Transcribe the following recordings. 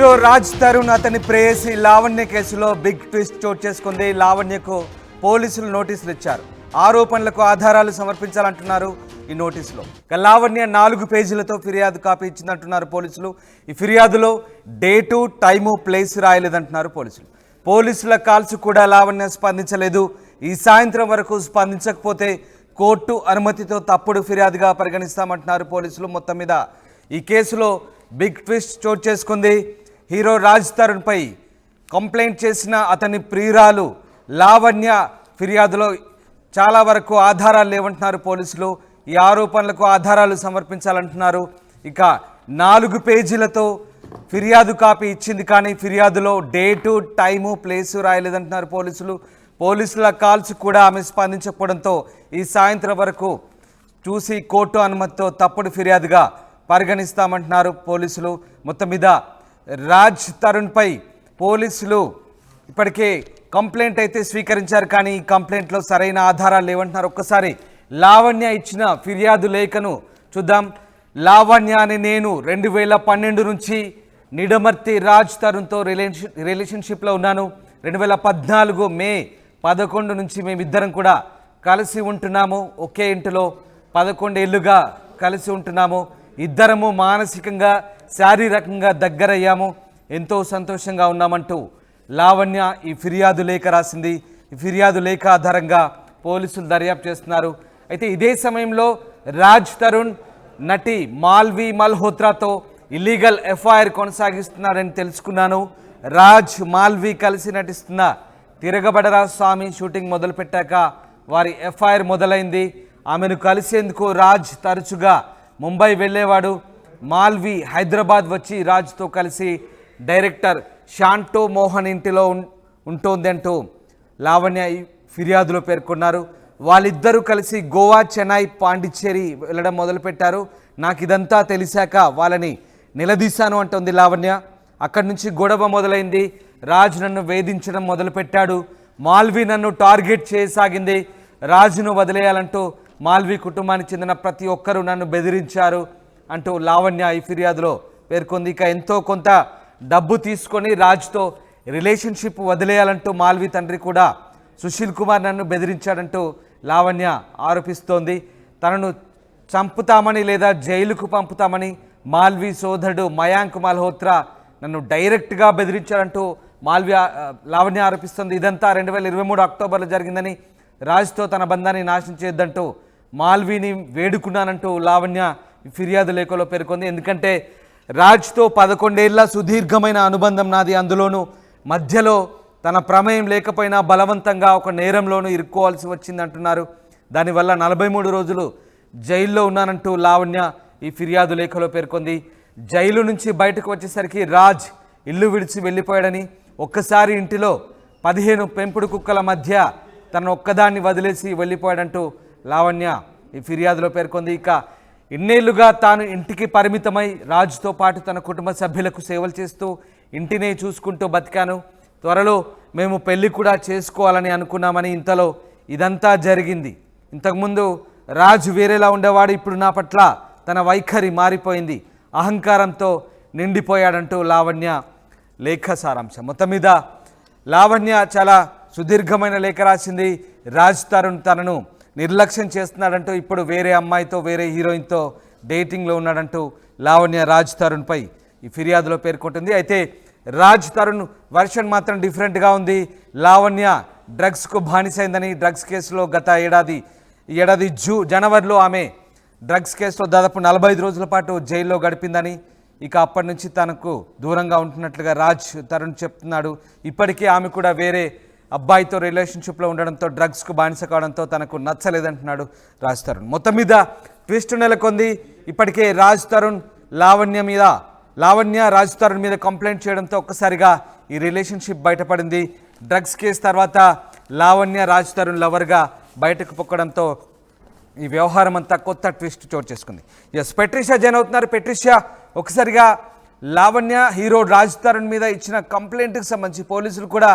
Hero Raj Tarun అతని ప్రేయసి లావణ్య కేసులో బిగ్ ట్విస్ట్ చోటు చేసుకుంది. లావణ్యకు పోలీసులు నోటీసులు ఇచ్చారు. ఆరోపణలకు ఆధారాలు సమర్పించాలంటున్నారు ఈ నోటీసులో. లావణ్య 4 పేజీలతో ఫిర్యాదు కాపీ ఇచ్చిందంటున్నారు పోలీసులు. ఈ ఫిర్యాదులో డేటు, టైము, ప్లేస్ రాయలేదంటున్నారు పోలీసులు. పోలీసుల కాల్స్ కూడా లావణ్య స్పందించలేదు. ఈ సాయంత్రం వరకు స్పందించకపోతే కోర్టు అనుమతితో తప్పుడు ఫిర్యాదుగా పరిగణిస్తామంటున్నారు పోలీసులు. మొత్తం మీద ఈ కేసులో బిగ్ ట్విస్ట్ చోటు చేసుకుంది. హీరో రాజ్ తరుణ్పై కంప్లైంట్ చేసిన అతని ప్రియురాలు లావణ్య ఫిర్యాదులో చాలా వరకు ఆధారాలు లేవంటున్నారు పోలీసులు. ఈ ఆరోపణలకు ఆధారాలు సమర్పించాలంటున్నారు. ఇక 4 పేజీలతో ఫిర్యాదు కాపీ ఇచ్చింది, కానీ ఫిర్యాదులో డేటు, టైము, ప్లేసు రాయలేదంటున్నారు పోలీసులు. పోలీసుల కాల్స్ కూడా ఆమె స్పందించకపోవడంతో ఈ సాయంత్రం వరకు చూసి కోర్టు అనుమతితో తప్పుడు ఫిర్యాదుగా పరిగణిస్తామంటున్నారు పోలీసులు. మొత్తం మీద రాజ్ తరుణ్పై పోలీసులు ఇప్పటికే కంప్లైంట్ అయితే స్వీకరించారు, కానీ ఈ కంప్లైంట్లో సరైన ఆధారాలు లేవంటున్నారు. ఒక్కసారి లావణ్య ఇచ్చిన ఫిర్యాదు లేఖను చూద్దాం. లావణ్య అని నేను 2012 నుంచి నిడమర్తి రాజ్ తరుణ్తో రిలేషన్షిప్లో ఉన్నాను. 2014 మే 11 నుంచి మేమిద్దరం కూడా కలిసి ఉంటున్నాము. ఒకే ఇంటిలో 11 ఏళ్ళుగా కలిసి ఉంటున్నాము. ఇద్దరము మానసికంగా, శారీరకంగా దగ్గరయ్యాము. ఎంతో సంతోషంగా ఉన్నామంటూ లావణ్య ఈ ఫిర్యాదు లేఖ రాసింది. ఈ ఫిర్యాదు లేఖ ఆధారంగా పోలీసులు దర్యాప్తు చేస్తున్నారు. అయితే ఇదే సమయంలో రాజ్ తరుణ్ నటి మాల్వి మల్హోత్రాతో ఇల్లీగల్ ఎఫ్ఐఆర్ కొనసాగిస్తున్నారని తెలుసుకున్నాను. రాజ్, మాల్వి కలిసి నటిస్తున్న తిరగబడరా స్వామి షూటింగ్ మొదలుపెట్టాక వారి ఎఫ్ఐఆర్ మొదలైంది. ఆమెను కలిసేందుకు రాజ్ తరచుగా ముంబై వెళ్ళేవాడు. మాల్వి హైదరాబాద్ వచ్చి రాజ్తో కలిసి డైరెక్టర్ శాంటో మోహన్ ఇంటిలో ఉంటోంది అంటూ లావణ్య ఈ ఫిర్యాదులో పేర్కొన్నారు. వాళ్ళిద్దరూ కలిసి గోవా, చెన్నై, పాండిచ్చేరి వెళ్ళడం మొదలుపెట్టారు. నాకు ఇదంతా తెలిసాక వాళ్ళని నిలదీశాను అంటోంది లావణ్య. అక్కడి నుంచి గొడవ మొదలైంది. రాజ్ నన్ను వేధించడం మొదలుపెట్టాడు. మాల్వి నన్ను టార్గెట్ చేయసాగింది. రాజును వదిలేయాలంటూ మాల్వి కుటుంబానికి చెందిన ప్రతి ఒక్కరూ నన్ను బెదిరించారు అంటూ లావణ్య ఈ ఫిర్యాదులో పేర్కొంది. ఇక ఎంతో కొంత డబ్బు తీసుకొని రాజ్తో రిలేషన్షిప్ వదిలేయాలంటూ మాల్వి తండ్రి కూడా సుశీల్ కుమార్ నన్ను బెదిరించాడంటూ లావణ్య ఆరోపిస్తోంది. తనను చంపుతామని లేదా జైలుకు పంపుతామని మాల్వి సోదరుడు మయాంక్ మల్హోత్రా నన్ను డైరెక్ట్గా బెదిరించాడంటూ లావణ్య ఆరోపిస్తుంది. ఇదంతా 2023 అక్టోబర్లో జరిగిందని, రాజ్తో తన బంధాన్ని నాశనం చేయొద్దంటూ మాల్విని వేడుకున్నానంటూ లావణ్య ఫిర్యాదు లేఖలో పేర్కొంది. ఎందుకంటే రాజ్తో 11 ఏళ్ల సుదీర్ఘమైన అనుబంధం నాది. అందులోనూ మధ్యలో తన ప్రమేయం లేకపోయినా బలవంతంగా ఒక నేరంలోనూ ఇరుక్కోవాల్సి వచ్చిందంటున్నారు. దానివల్ల 43 రోజులు జైల్లో ఉన్నానంటూ లావణ్య ఈ ఫిర్యాదు లేఖలో పేర్కొంది. జైలు నుంచి బయటకు వచ్చేసరికి రాజ్ ఇల్లు విడిచి వెళ్ళిపోయాడని, ఒక్కసారి ఇంటిలో 15 పెంపుడు కుక్కల మధ్య తన ఒక్కదాన్ని వదిలేసి వెళ్ళిపోయాడంటూ లావణ్య ఈ ఫిర్యాదులో పేర్కొంది. ఇక ఇన్నేళ్లుగా తాను ఇంటికి పరిమితమై రాజ్తో పాటు తన కుటుంబ సభ్యులకు సేవలు చేస్తూ ఇంటినే చూసుకుంటూ బతికాను. త్వరలో మేము పెళ్లి కూడా చేసుకోవాలని అనుకున్నామని, ఇంతలో ఇదంతా జరిగింది. ఇంతకుముందు రాజ్ వేరేలా ఉండేవాడు, ఇప్పుడు నా పట్ల తన వైఖరి మారిపోయింది, అహంకారంతో నిండిపోయాడంటూ లావణ్య లేఖ సారాంశం. మొత్తం మీద లావణ్య చాలా సుదీర్ఘమైన లేఖ రాసింది. రాజ్ తరుణ్ తనను నిర్లక్ష్యం చేస్తున్నాడంటూ, ఇప్పుడు వేరే అమ్మాయితో, వేరే హీరోయిన్తో డేటింగ్లో ఉన్నాడంటూ లావణ్య రాజ్ తరుణ్పై ఈ ఫిర్యాదులో పేర్కొంటుంది. అయితే రాజ్ తరుణ్ వర్షన్ మాత్రం డిఫరెంట్గా ఉంది. లావణ్య డ్రగ్స్కు బానిసైందని, డ్రగ్స్ కేసులో గత ఏడాది జనవరిలో ఆమె డ్రగ్స్ కేసులో దాదాపు 45 రోజుల పాటు జైల్లో గడిపిందని, ఇక అప్పటి నుంచి తనకు దూరంగా ఉంటున్నట్లుగా రాజ్ తరుణ్ చెప్తున్నాడు. ఇప్పటికే ఆమె కూడా వేరే అబ్బాయితో రిలేషన్షిప్లో ఉండడంతో, డ్రగ్స్కు బానిస కావడంతో తనకు నచ్చలేదంటున్నాడు రాజ్ తరుణ్. మొత్తం మీద ట్విస్ట్ నెలకొంది. ఇప్పటికే రాజ్ తరుణ్ లావణ్య రాజ్ తరుణ్ మీద కంప్లైంట్ చేయడంతో ఒక్కసారిగా ఈ రిలేషన్షిప్ బయటపడింది. డ్రగ్స్ కేసు తర్వాత లావణ్య రాజ్ తరుణ్ లవర్గా బయటకు పొక్కడంతో ఈ వ్యవహారం అంతా కొత్త ట్విస్ట్ చోటు చేసుకుంది. పెట్రిషియా జాయిన్ అవుతున్నారు. పెట్రిషియా, ఒకసారిగా లావణ్య హీరో రాజ్ తరుణ్ మీద ఇచ్చిన కంప్లైంట్కి సంబంధించి పోలీసులు కూడా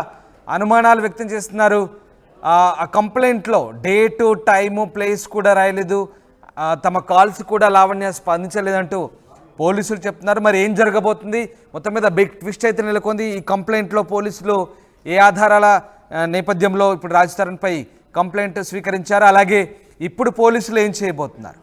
అనుమానాలు వ్యక్తం చేస్తున్నారు. ఆ కంప్లైంట్లో డేటు, టైము, ప్లేస్ కూడా రాయలేదు. తమ కాల్స్ కూడా లావణ్య స్పందించలేదంటూ పోలీసులు చెప్తున్నారు. మరి ఏం జరగబోతుంది? మొత్తం మీద బిగ్ ట్విస్ట్ అయితే నెలకొంది. ఈ కంప్లైంట్లో పోలీసులు ఏ ఆధారాల నేపథ్యంలో ఇప్పుడు రాజ్ తరుణ్పై కంప్లైంట్ స్వీకరించారు, అలాగే ఇప్పుడు పోలీసులు ఏం చేయబోతున్నారు?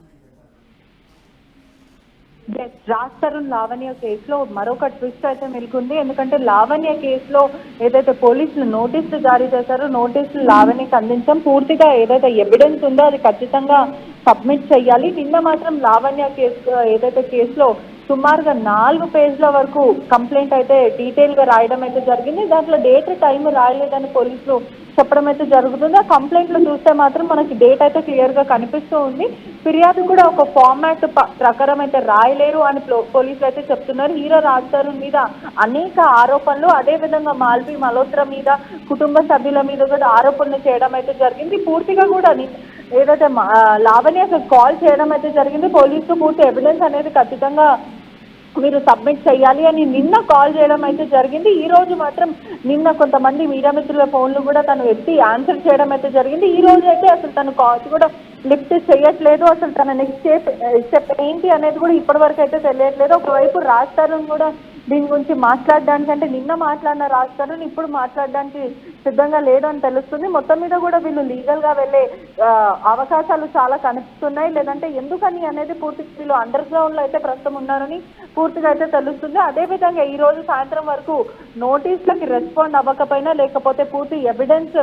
రాజ్ తరుణ్ లావణ్య కేసులో మరొక ట్విస్ట్ అయితే నెలకొంది. ఎందుకంటే లావణ్య కేసులో ఏదైతే పోలీసులు నోటీసులు జారీ చేశారో నోటీసులు లావణ్యకి అందించాం. పూర్తిగా ఏదైతే ఎవిడెన్స్ ఉందో అది ఖచ్చితంగా సబ్మిట్ చేయాలి. నిన్న మాత్రం లావణ్య కేసు ఏదైతే కేసులో సుమారుగా 4 పేజీల వరకు కంప్లైంట్ అయితే డీటెయిల్ గా రాయడం అయితే జరిగింది. దాంట్లో డేట్ టైం రాయలేదని పోలీసులు చెప్పడం అయితే జరుగుతుంది. ఆ కంప్లైంట్ లో చూస్తే మాత్రం మనకి డేట్ అయితే క్లియర్ గా కనిపిస్తూ ఉంది. ఫిర్యాదు కూడా ఒక ఫార్మాట్ ప్రకారం అయితే రాయలేరు అని పోలీసులు అయితే చెప్తున్నారు. హీరో రాజ్ తరుణ్ మీద అనేక ఆరోపణలు, అదే విధంగా మాల్వి మల్హోత్రా మీద, కుటుంబ సభ్యుల మీద కూడా ఆరోపణలు చేయడం అయితే జరిగింది. పూర్తిగా కూడా ఏదైతే లావణ్య కాల్ చేయడం అయితే జరిగింది. పోలీసులు పూర్తి ఎవిడెన్స్ అనేది ఖచ్చితంగా మీరు సబ్మిట్ చేయాలి అని నిన్న కాల్ చేయడం అయితే జరిగింది. ఈ రోజు మాత్రం నిన్న కొంతమంది మీడియా మిత్రుల ఫోన్లు కూడా తను ఎత్తి ఆన్సర్ చేయడం అయితే జరిగింది. ఈ రోజు అయితే అసలు తను కాల్స్ కూడా లిఫ్ట్ చేయట్లేదు. అసలు తన నెక్స్ట్ స్టెప్ ఏంటి అనేది కూడా ఇప్పటి వరకు అయితే తెలియట్లేదు. ఒకవైపు రాజ్ తరుణ్ కూడా దీని గురించి మాట్లాడడానికి, అంటే నిన్న మాట్లాడిన రాజ్ తరుణ్ ఇప్పుడు మాట్లాడడానికి సిద్ధంగా లేడు అని తెలుస్తుంది. మొత్తం మీద కూడా వీళ్ళు లీగల్ గా వెళ్ళే అవకాశాలు చాలా కనిపిస్తున్నాయి. లేదంటే ఎందుకని అనేది పూర్తిగా వీళ్ళు అండర్ గ్రౌండ్ లో అయితే ప్రస్తుతం ఉన్నారని పూర్తిగా అయితే తెలుస్తుంది. అదేవిధంగా ఈ రోజు సాయంత్రం వరకు నోటీసులకి రెస్పాండ్ అవ్వకపోయినా, లేకపోతే పూర్తి ఎవిడెన్స్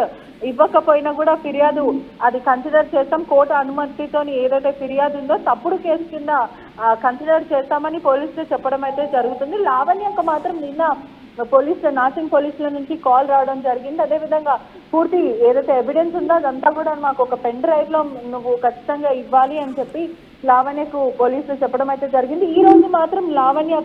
ఇవ్వకపోయినా కూడా ఫిర్యాదు అది కన్సిడర్ చేస్తాం. కోర్టు అనుమతితో ఏదైతే ఫిర్యాదు ఉందో తప్పుడు కేసు కింద కన్సిడర్ చేస్తామని పోలీసులు చెప్పడం అయితే జరుగుతుంది. లావణ్యకు మాత్రం నిన్న నార్సింగ్ పోలీసుల నుంచి కాల్ రావడం జరిగింది. అదేవిధంగా పూర్తి ఏదైతే ఎవిడెన్స్ ఉందో అదంతా కూడా మాకు ఒక పెన్ డ్రైవ్ లో నువ్వు ఖచ్చితంగా ఇవ్వాలి అని చెప్పి లావణ్యకు పోలీసులు చెప్పడం అయితే జరిగింది. ఈ రోజు మాత్రం లావణ్య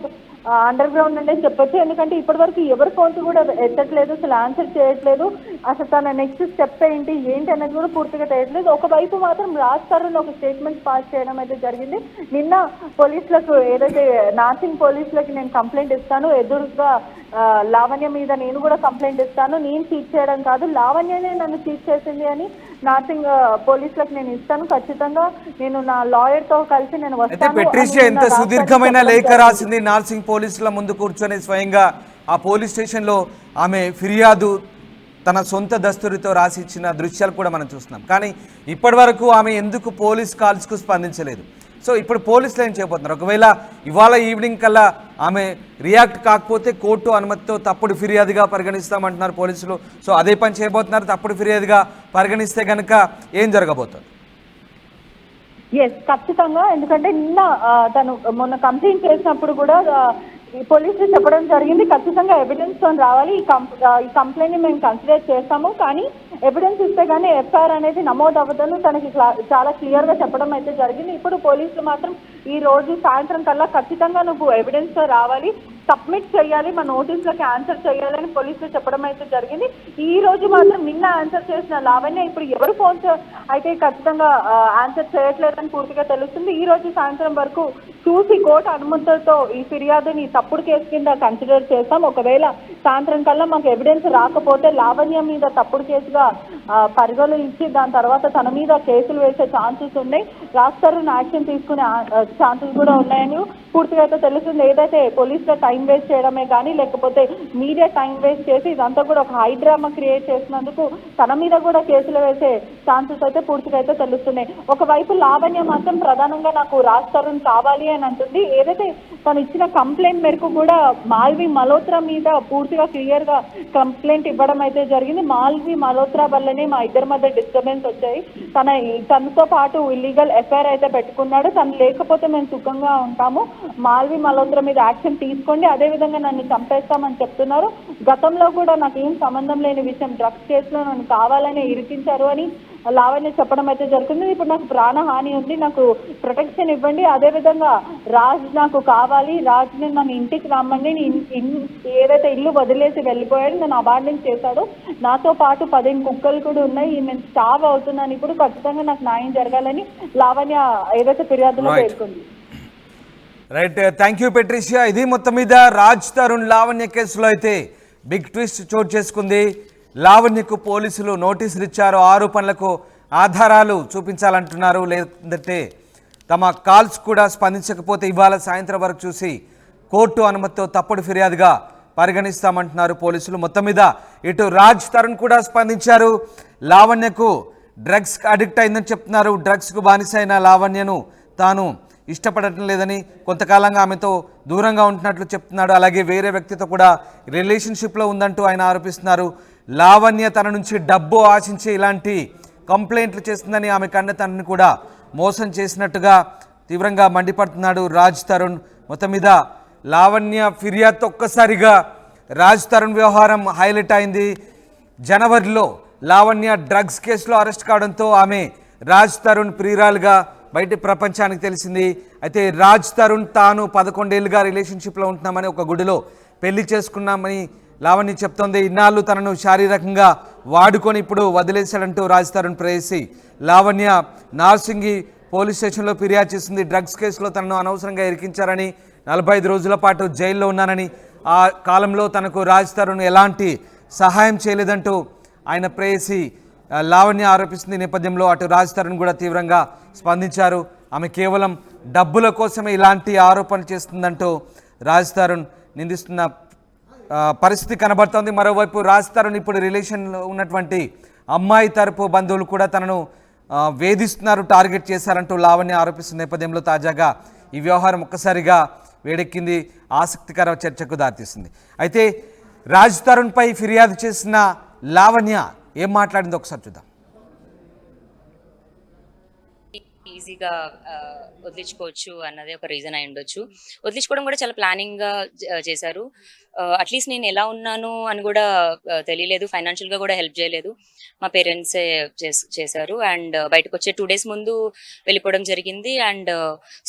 అండర్ గ్రౌండ్ అంటే చెప్పొచ్చు. ఎందుకంటే ఇప్పటి వరకు ఎవరి ఫోన్స్ కూడా ఎత్తట్లేదు, అసలు ఆన్సర్ చేయట్లేదు. అసలు తన నెక్స్ట్ స్టెప్ ఏంటి అనేది కూడా పూర్తిగా తెలియట్లేదు. ఒకవైపు మాత్రం రాజ్ తరుణ్ ఒక స్టేట్మెంట్ పాస్ చేయడం అయితే జరిగింది. నిన్న పోలీసులకు ఏదైతే నార్సింగ్ పోలీసులకి నేను కంప్లైంట్ ఇస్తాను, ఎదురుగా లావణ్య మీద నేను కూడా కంప్లైంట్ ఇస్తాను, నేను చీట్ చేయడం కాదు, లావణ్యనే నన్ను చీట్ చేసింది అని నార్సింగ్ పోలీసులకు నేను ఇస్తాను, ఖచ్చితంగా నేను నా లాయర్ తో కలిసి నేను వస్తాను. పెట్రిషియా ఎంత సుదీర్ఘమైన లేఖ రాసింది నార్సింగ్ పోలీసుల ముందు కూర్చొని స్వయంగా ఆ పోలీస్ స్టేషన్లో ఆమె ఫిర్యాదు తన సొంత దస్తూరితో రాసి ఇచ్చిన దృశ్యాలు కూడా మనం చూస్తున్నాం. కానీ ఇప్పటి వరకు ఆమె ఎందుకు పోలీస్ కాల్స్కు స్పందించలేదు? సో ఇప్పుడు పోలీసులు ఏం చేయబోతున్నారు? ఒకవేళ ఇవాళ ఈవినింగ్ కల్లా ఆమె రియాక్ట్ కాకపోతే కోర్టు అనుమతితో తప్పుడు ఫిర్యాదుగా పరిగణిస్తామంటున్నారు పోలీసులు. సో అదే పని చేయబోతున్నారు. తప్పుడు ఫిర్యాదుగా పరిగణిస్తే కనుక ఏం జరగబోతుంది? ఖచ్చితంగా. ఎందుకంటే నిన్న తను మొన్న కంప్లైంట్ చేసినప్పుడు కూడా పోలీసులు చెప్పడం జరిగింది, ఖచ్చితంగా ఎవిడెన్స్ తో రావాలి, ఈ కంప్లైంట్ ని మేము కన్సిడర్ చేస్తాము, కానీ ఎవిడెన్స్ ఇస్తే కానీ ఎఫ్ఐఆర్ అనేది నమోదు అవ్వదని తనకి చాలా క్లియర్ గా చెప్పడం అయితే జరిగింది. ఇప్పుడు పోలీసులు మాత్రం ఈ రోజు సాయంత్రం కల్లా ఖచ్చితంగా నువ్వు ఎవిడెన్స్ తో రావాలి, సబ్మిట్ చేయాలి, మా నోటీసులకి ఆన్సర్ చేయాలని పోలీసులు చెప్పడం అయితే జరిగింది. ఈ రోజు మాత్రం నిన్న ఆన్సర్ చేసిన లావణ్య ఇప్పుడు ఎవరు ఫోన్స్ అయితే ఖచ్చితంగా ఆన్సర్ చేయట్లేదని పూర్తిగా తెలుస్తుంది. ఈ రోజు సాయంత్రం వరకు చూసి కోర్టు అనుమతులతో ఈ ఫిర్యాదుని తప్పుడు కేసు కింద కన్సిడర్ చేస్తాం. ఒకవేళ సాయంత్రం కల్లా మాకు ఎవిడెన్స్ రాకపోతే లావణ్య మీద తప్పుడు కేసుగా పరిగణించి దాని తర్వాత తన మీద కేసులు వేసే ఛాన్సెస్ ఉన్నాయి. రాజ్ తరుణ్ యాక్షన్ తీసుకునే ఛాన్సెస్ కూడా ఉన్నాయని పూర్తిగా అయితే తెలుస్తుంది. ఏదైతే పోలీసుల టైం వేస్ట్ చేయడమే కానీ, లేకపోతే మీడియా టైం వేస్ట్ చేసి ఇదంతా కూడా ఒక హై డ్రామా క్రియేట్ చేసినందుకు తన మీద కూడా కేసులు వేసే ఛాన్సెస్ అయితే పూర్తిగా అయితే తెలుస్తున్నాయి. ఒకవైపు లావణ్య మాత్రం ప్రధానంగా నాకు రాజ్ తరుణ్ కావాలి అని అంటుంది. ఏదైతే తను ఇచ్చిన కంప్లైంట్ మేరకు కూడా మాల్వి మల్హోత్రా మీద పూర్తిగా క్లియర్ గా కంప్లైంట్ ఇవ్వడం అయితే జరిగింది. మాల్వి మల్హోత్రా వల్లనే మా ఇద్దరి మధ్య డిస్టర్బెన్స్ వచ్చాయి, తనతో పాటు ఇల్లీగల్ ఎఫ్ఐఆర్ అయితే పెట్టుకున్నాడు, తను లేకపోతే మేము సుఖంగా ఉంటాము, మాల్వి మల్హోత్రా మీద యాక్షన్ తీసుకోండి, అదేవిధంగా నన్ను చంపేస్తామని చెప్తున్నారు. గతంలో కూడా నాకు ఏం సంబంధం లేని విషయం, డ్రగ్స్ కేసులో నన్ను కావాలని ఇరికించారు అని లావణ్య చెప్పడం అయితే జరుగుతుంది. ఇప్పుడు నాకు ప్రాణహాని ఉంది, నాకు ప్రొటెక్షన్ ఇవ్వండి, అదేవిధంగా రాజ్ నాకు కావాలి, రాజ్ని నన్ను ఇంటికి రమ్మండి, ఏదైతే ఇల్లు వదిలేసి వెళ్ళిపోయాడు, నన్ను అబాండన్ చేశాడు, నాతో పాటు 15 కుక్కలు కూడా ఉన్నాయి, నేను స్టావ్ అవుతున్నాను, ఇప్పుడు ఖచ్చితంగా నాకు న్యాయం జరగాలని లావణ్య ఏదైతే ఫిర్యాదులో పేర్కొంది. Right, thank you Patricia. ఇది మొత్తం మీద రాజ్ తరుణ్ లావణ్య కేసులో అయితే బిగ్ ట్విస్ట్ చోటు చేసుకుంది. లావణ్యకు పోలీసులు నోటీసులు ఇచ్చారు, ఆరోపణలకు ఆధారాలు చూపించాలంటున్నారు, లేదంటే తమ కాల్స్ కూడా స్పందించకపోతే ఇవాళ సాయంత్రం వరకు చూసి కోర్టు అనుమతితో తప్పుడు ఫిర్యాదుగా పరిగణిస్తామంటున్నారు పోలీసులు. మొత్తం మీద ఇటు రాజ్ తరుణ్ కూడా స్పందించారు. లావణ్యకు డ్రగ్స్ అడిక్ట్ అయిందని చెప్తున్నారు. డ్రగ్స్కు బానిసైన లావణ్యను తాను ఇష్టపడటం లేదని, కొంతకాలంగా ఆమెతో దూరంగా ఉంటున్నట్లు చెప్తున్నాడు. అలాగే వేరే వ్యక్తితో కూడా రిలేషన్షిప్లో ఉందంటూ ఆయన ఆరోపిస్తున్నారు. లావణ్య తన నుంచి డబ్బు ఆశించి ఇలాంటి కంప్లైంట్లు చేస్తుందని, ఆమె కన్న తనని కూడా మోసం చేసినట్టుగా తీవ్రంగా మండిపడుతున్నాడు రాజ్ తరుణ్. మొత్తం మీద లావణ్య ఫిర్యాదుతో ఒక్కసారిగా రాజ్ తరుణ్ వ్యవహారం హైలైట్ అయింది. జనవరిలో లావణ్య డ్రగ్స్ కేసులో అరెస్ట్ కావడంతో ఆమె రాజ్ తరుణ్ ప్రియురాలుగా బయట ప్రపంచానికి తెలిసింది. అయితే రాజ్ తరుణ్ తాను 11 ఏళ్ళుగా రిలేషన్షిప్లో ఉంటున్నామని, ఒక గుడిలో పెళ్లి చేసుకున్నామని లావణ్య చెప్తోంది. ఇన్నాళ్ళు తనను శారీరకంగా వాడుకొని ఇప్పుడు వదిలేశాడంటూ రాజ్ తరుణ్ ప్రేయసి లావణ్య నార్సింగి పోలీస్ స్టేషన్లో ఫిర్యాదు చేసింది. డ్రగ్స్ కేసులో తనను అనవసరంగా ఇరికించారని, 45 రోజుల పాటు జైల్లో ఉన్నానని, ఆ కాలంలో తనకు రాజ్ తరుణ్ ఎలాంటి సహాయం చేయలేదంటూ ఆయన ప్రేయసి లావణ్య ఆరోపిస్తుంది. నేపథ్యంలో అటు రాజ్ తరుణ్ కూడా తీవ్రంగా స్పందించారు. ఆమె కేవలం డబ్బుల కోసమే ఇలాంటి ఆరోపణలు చేస్తుందంటూ రాజ్ తరుణ్ నిందిస్తున్న పరిస్థితి కనబడుతోంది. మరోవైపు రాజ్ తరుణ్ ఇప్పుడు రిలేషన్లో ఉన్నటువంటి అమ్మాయి తరపు బంధువులు కూడా తనను వేధిస్తున్నారు, టార్గెట్ చేశారంటూ లావణ్య ఆరోపిస్తున్న నేపథ్యంలో తాజాగా ఈ వ్యవహారం ఒక్కసారిగా వేడెక్కింది, ఆసక్తికర చర్చకు దారితీస్తుంది. అయితే రాజ్ తరుణ్పై ఫిర్యాదు చేసిన లావణ్య ఏం మాట్లాడిందో ఒకసారి చూద్దాం. ఈజీగా వదిలించుకోవచ్చు అన్నదే ఒక రీజన్ అయి ఉండొచ్చు. వదిలించుకోవడం కూడా చాలా ప్లానింగ్గా చేశారు. అట్లీస్ట్ నేను ఎలా ఉన్నాను అని కూడా తెలియలేదు, ఫైనాన్షియల్గా కూడా హెల్ప్ చేయలేదు, మా పేరెంట్సే చేశారు. అండ్ బయటకు వచ్చే 2 days ముందు వెళ్ళిపోవడం జరిగింది. అండ్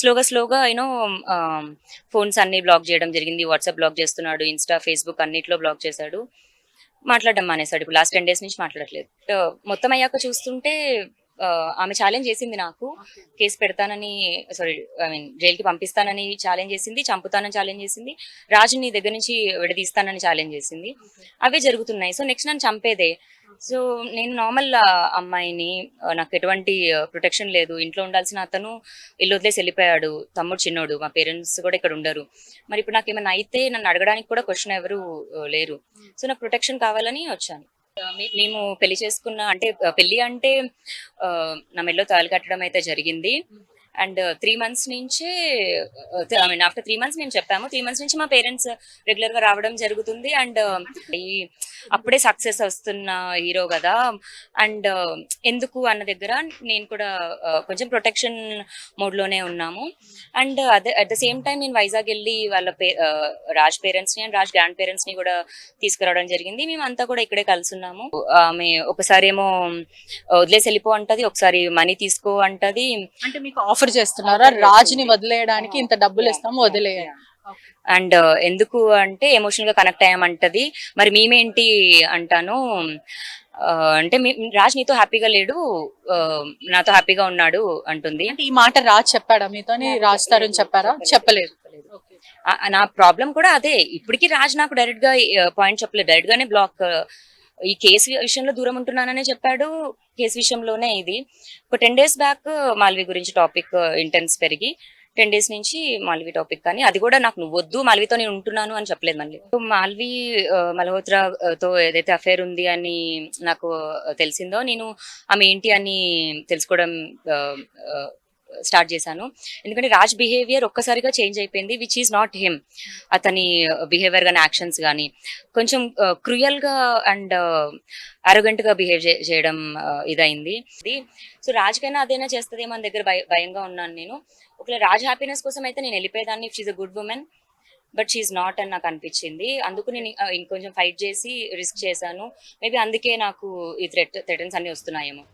స్లోగా యూనో ఫోన్స్ అన్నీ బ్లాక్ చేయడం జరిగింది. వాట్సాప్ బ్లాక్ చేస్తున్నాడు, ఇన్స్టా, ఫేస్బుక్ అన్నిట్లో బ్లాక్ చేశాడు. మాట్లాడడం మానేశాడు. ఇప్పుడు లాస్ట్ 10 days నుంచి మాట్లాడట్లేదు. మొత్తం అయ్యాక చూస్తుంటే ఆమె ఛాలెంజ్ చేసింది, నాకు కేసు పెడతానని, జైలుకి పంపిస్తానని ఛాలెంజ్ చేసింది, చంపుతానని ఛాలెంజ్ చేసింది, రాజుని దగ్గర నుంచి విడదీస్తానని ఛాలెంజ్ చేసింది. అవే జరుగుతున్నాయి. సో నెక్స్ట్ నన్ను చంపేదే. సో నేను నార్మల్ అమ్మాయిని, నాకు ఎటువంటి ప్రొటెక్షన్ లేదు. ఇంట్లో ఉండాల్సిన అతను ఇల్లు వదిలేసి వెళ్ళిపోయాడు. తమ్ముడు చిన్నోడు, మా పేరెంట్స్ కూడా ఇక్కడ ఉండరు. మరి ఇప్పుడు నాకు ఏమైనా అయితే నన్ను అడగడానికి కూడా క్వశ్చన్ ఎవరు లేరు. సో నాకు ప్రొటెక్షన్ కావాలని వచ్చాను. మేము పెళ్లి చేసుకున్న, అంటే పెళ్లి అంటే నా మెడలో తాళి కట్టడం అయితే జరిగింది. అండ్ 3 months నుంచే, ఆఫ్టర్ 3 months మేము చెప్పాము. 3 months నుంచి మా పేరెంట్స్ రెగ్యులర్ గా రావడం జరుగుతుంది. అండ్ అప్పుడే సక్సెస్ వస్తున్న హీరో కదా, అండ్ ఎందుకు అన్న దగ్గర నేను కూడా కొంచెం ప్రొటెక్షన్ మోడ్ లోనే ఉన్నాము. And at the same time నేను వైజాగ్ వెళ్ళి వాళ్ళ రాజ్ పేరెంట్స్ ని అండ్ రాజ్ గ్రాండ్ పేరెంట్స్ ని కూడా తీసుకురావడం జరిగింది. మేమంతా కూడా ఇక్కడే కలిసి ఉన్నాము. ఆమె ఒకసారి ఏమో వదిలేసి వెళ్ళిపో అంటది, ఒకసారి మనీ తీసుకో అంటది. అంటే మీకు ఆఫర్ చేస్తున్నారా రాజుని వదిలేయడానికి, ఇంత డబ్బులు ఇస్తాము వదిలేయండి? అండ్ ఎందుకు అంటే ఎమోషనల్ గా కనెక్ట్ అయ్యామంటది. మరి మేమేంటి అంటాను, అంటే రాజ్ నీతో హ్యాపీగా లేడు, నాతో హ్యాపీగా ఉన్నాడు అంటుంది. అంటే ఈ మాట రాజ్ చెప్పాడా మీతో? రాజ్ తరుణ్ చెప్పారా? చెప్పలేదు. నా ప్రాబ్లం కూడా అదే. ఇప్పటికీ రాజ్ నాకు డైరెక్ట్ గా పాయింట్ చెప్పలేదు, డైరెక్ట్ గానే బ్లాక్. ఈ కేసు విషయంలో దూరం ఉంటున్నాననే చెప్పాడు. కేసు విషయంలోనే ఇది ఒక 10 days బ్యాక్ మాల్వి గురించి టాపిక్ ఇంటెన్స్ పెరిగి 10 days నుంచి మాల్వి టాపిక్, కానీ అది కూడా నాకు నువ్వు వద్దు, మాల్వితో నేను ఉంటున్నాను అని చెప్పలేదు. మళ్ళీ మాల్వి మల్హోత్రాతో ఏదైతే అఫేర్ ఉంది అని నాకు తెలిసిందో, నేను ఆమె ఏంటి అని తెలుసుకోవడం స్టార్ట్ చేశాను. ఎందుకంటే రాజ్ బిహేవియర్ ఒక్కసారిగా చేంజ్ అయిపోయింది, విచ్ ఈస్ నాట్ హిమ్. అతని బిహేవియర్ కానీ యాక్షన్స్ కానీ కొంచెం క్రూయల్ గా అండ్ అరోగెంట్ గా బిహేవ్ చేయడం ఇదైంది. సో రాజ్ కైనా అదైనా చేస్తుందేమో మన దగ్గర భయంగా ఉన్నాను నేను. ఒకవేళ రాజ్ హ్యాపీనెస్ కోసం అయితే నేను వెళ్ళిపోయేదాన్ని, if she's a good woman, but she's not అని నాకు అనిపించింది. అందుకు నేను ఇంకొంచెం ఫైట్ చేసి రిస్క్ చేశాను. మేబీ అందుకే నాకు ఈ థ్రెటన్స్ అన్ని వస్తున్నాయేమో.